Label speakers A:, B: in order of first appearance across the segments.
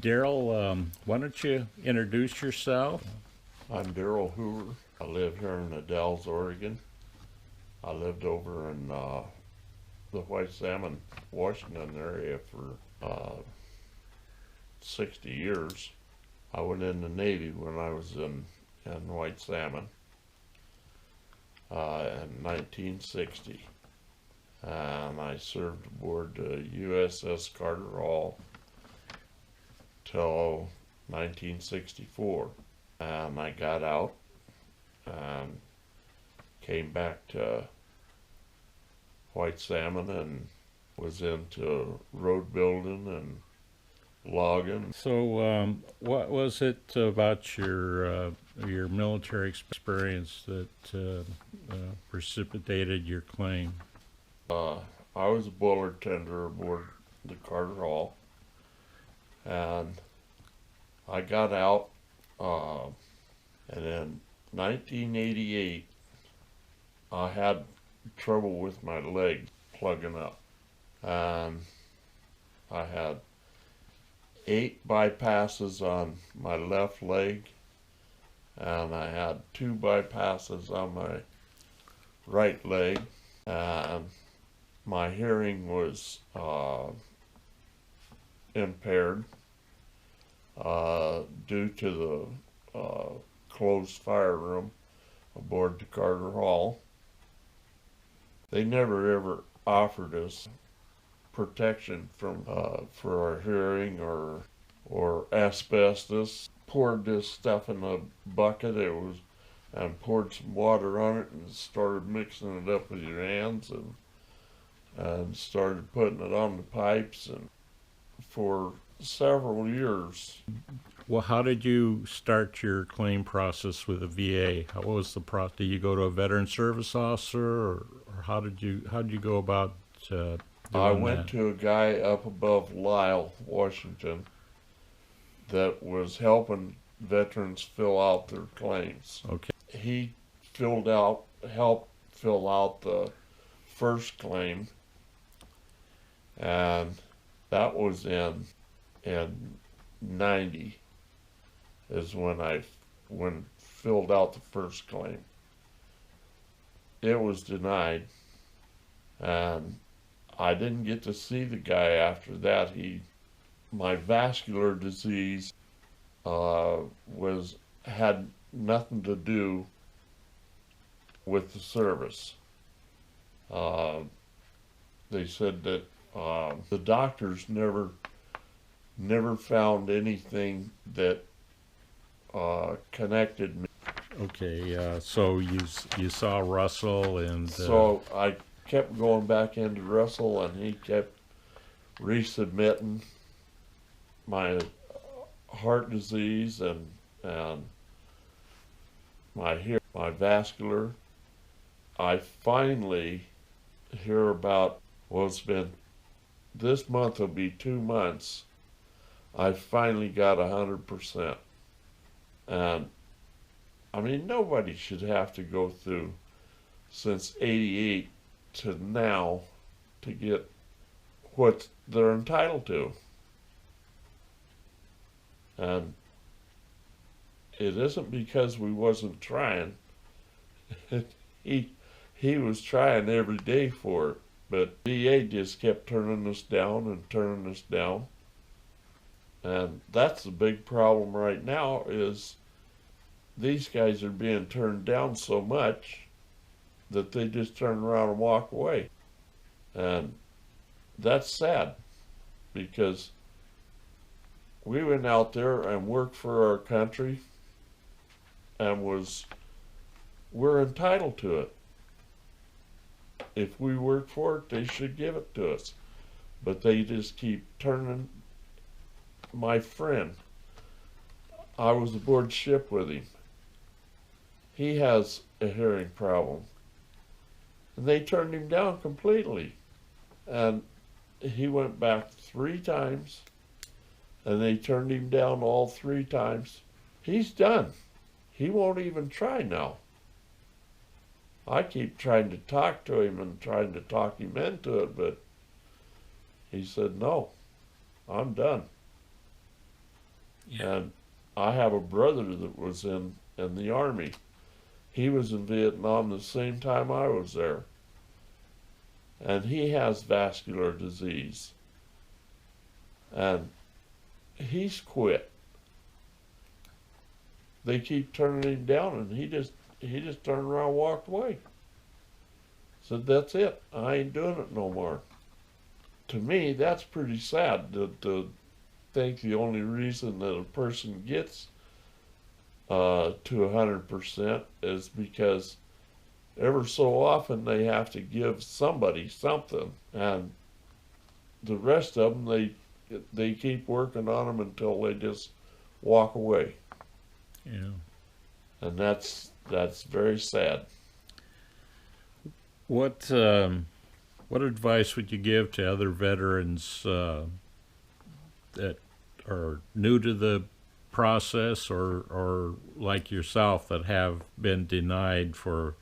A: Darrel, why don't you introduce yourself?
B: I'm Darrel Hoover. I live here in the Dalles, Oregon. I lived over in the White Salmon, Washington area for 60 years. I went in the Navy when I was in White Salmon in 1960. And I served aboard the USS Carter Hall till 1964. And I got out and came back to White Salmon and was into road building and logging.
A: So, what was it about your military experience that precipitated your claim?
B: I was a boiler tender aboard the Carter Hall, and I got out, and in 1988, I had trouble with my leg plugging up, and I had 8 bypasses on my left leg, and I had 2 bypasses on my right leg, and my hearing was impaired due to the closed fire room aboard the Carter Hall. They never ever offered us protection from for our hearing or asbestos. Poured this stuff in a bucket. And poured some water on it and started mixing it up with your hands and started putting it on the pipes, and for several years.
A: Well, how did you start your claim process with the VA? How was the process? Did you go to a veteran service officer, or how did you go about doing
B: I went
A: that?
B: to a guy up above Lyle, Washington, that was helping veterans fill out their claims.
A: Okay.
B: He helped fill out the first claim, and that was in 90 is when filled out the first claim. It was denied, and I didn't get to see the guy after that. My vascular disease had nothing to do with the service. They said that the doctors never found anything that connected me.
A: Okay. So you saw Russell and
B: So I kept going back into Russell, and he kept resubmitting my heart disease and my vascular. I finally hear about, well, it's been, this month will be 2 months. I finally got 100%. And I mean, nobody should have to go through since 88 to now to get what they're entitled to. And it isn't because we wasn't trying. He was trying every day for it, but VA just kept turning us down and turning us down. And that's the big problem right now, is these guys are being turned down so much that they just turn around and walk away. And that's sad, because we went out there and worked for our country and we're entitled to it. If we work for it, they should give it to us. But they just keep turning. My friend, I was aboard ship with him. He has a hearing problem. And they turned him down completely. And he went back 3 times, and they turned him down all 3 times. He's done. He won't even try now. I keep trying to talk to him and trying to talk him into it, but he said, no, I'm done.
A: Yeah.
B: And I have a brother that was in the Army. He was in Vietnam the same time I was there. And he has vascular disease. And he's quit. They keep turning him down, and he just turned around and walked away. Said, that's it. I ain't doing it no more. To me, that's pretty sad to think the only reason that a person gets to 100% is because ever so often they have to give somebody something, and the rest of them they keep working on them until they just walk away,
A: Yeah.
B: and that's very sad.
A: What advice would you give to other veterans that are new to the process, or like yourself that have been denied for,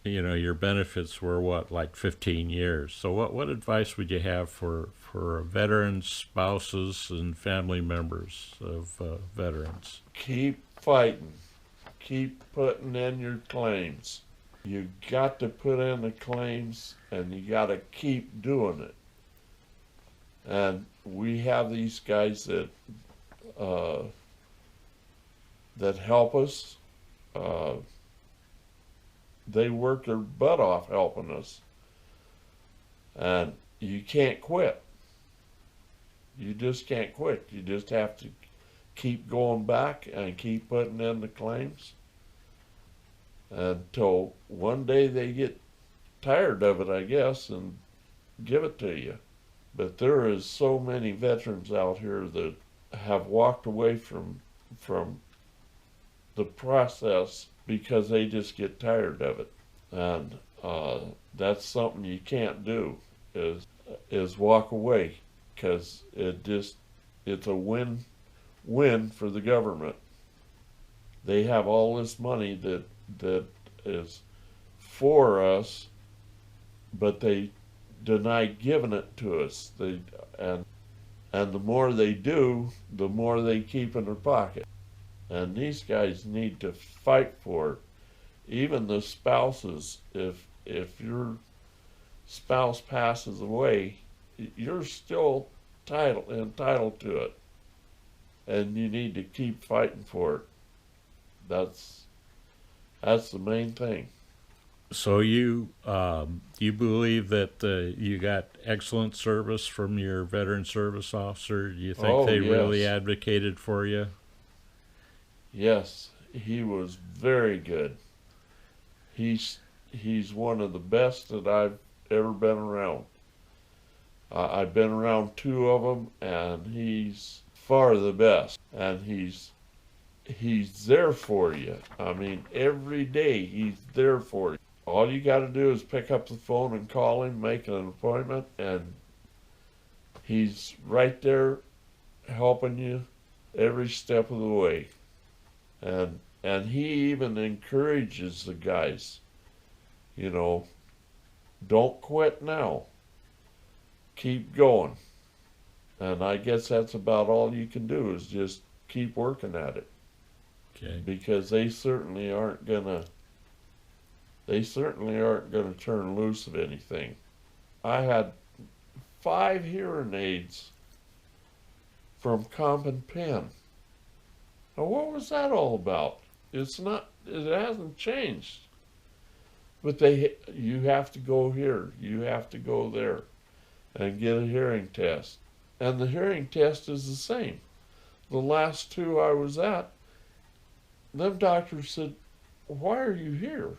A: your benefits were what, like 15 years? So what advice would you have for veterans, spouses, and family members of veterans?
B: Keep fighting. Keep putting in your claims. You got to put in the claims, and you got to keep doing it. And we have these guys uh, that help us. Uh, they work their butt off helping us, and you can't quit. You just can't quit. You just have to keep going back and keep putting in the claims until one day they get tired of it, I guess, and give it to you. But there is so many veterans out here that have walked away from the process because they just get tired of it, and that's something you can't do is walk away, because it's a win for the government. They have all this money that is for us, but they deny giving it to us. And the more they do, the more they keep in their pocket. And these guys need to fight for it. Even the spouses, if your spouse passes away, you're still entitled to it, and you need to keep fighting for it. That's the main thing.
A: So you believe that you got excellent service from your veteran service officer? You think
B: Oh
A: they really
B: yes,
A: advocated for you?
B: yes, he was very good. He's one of the best that I've ever been around. I've been around two of them, and he's far the best. And he's there for you. I mean, every day he's there for you. All you got to do is pick up the phone and call him, make an appointment, and he's right there helping you every step of the way. And he even encourages the guys, you know, don't quit now. Keep going. And I guess that's about all you can do, is just keep working at it,
A: Okay.
B: because they certainly aren't gonna turn loose of anything. I had 5 hearing aids from Comp and Pen. Now what was that all about? It hasn't changed. But you have to go here, you have to go there and get a hearing test. And the hearing test is the same. The last two I was at, them doctors said, why are you here?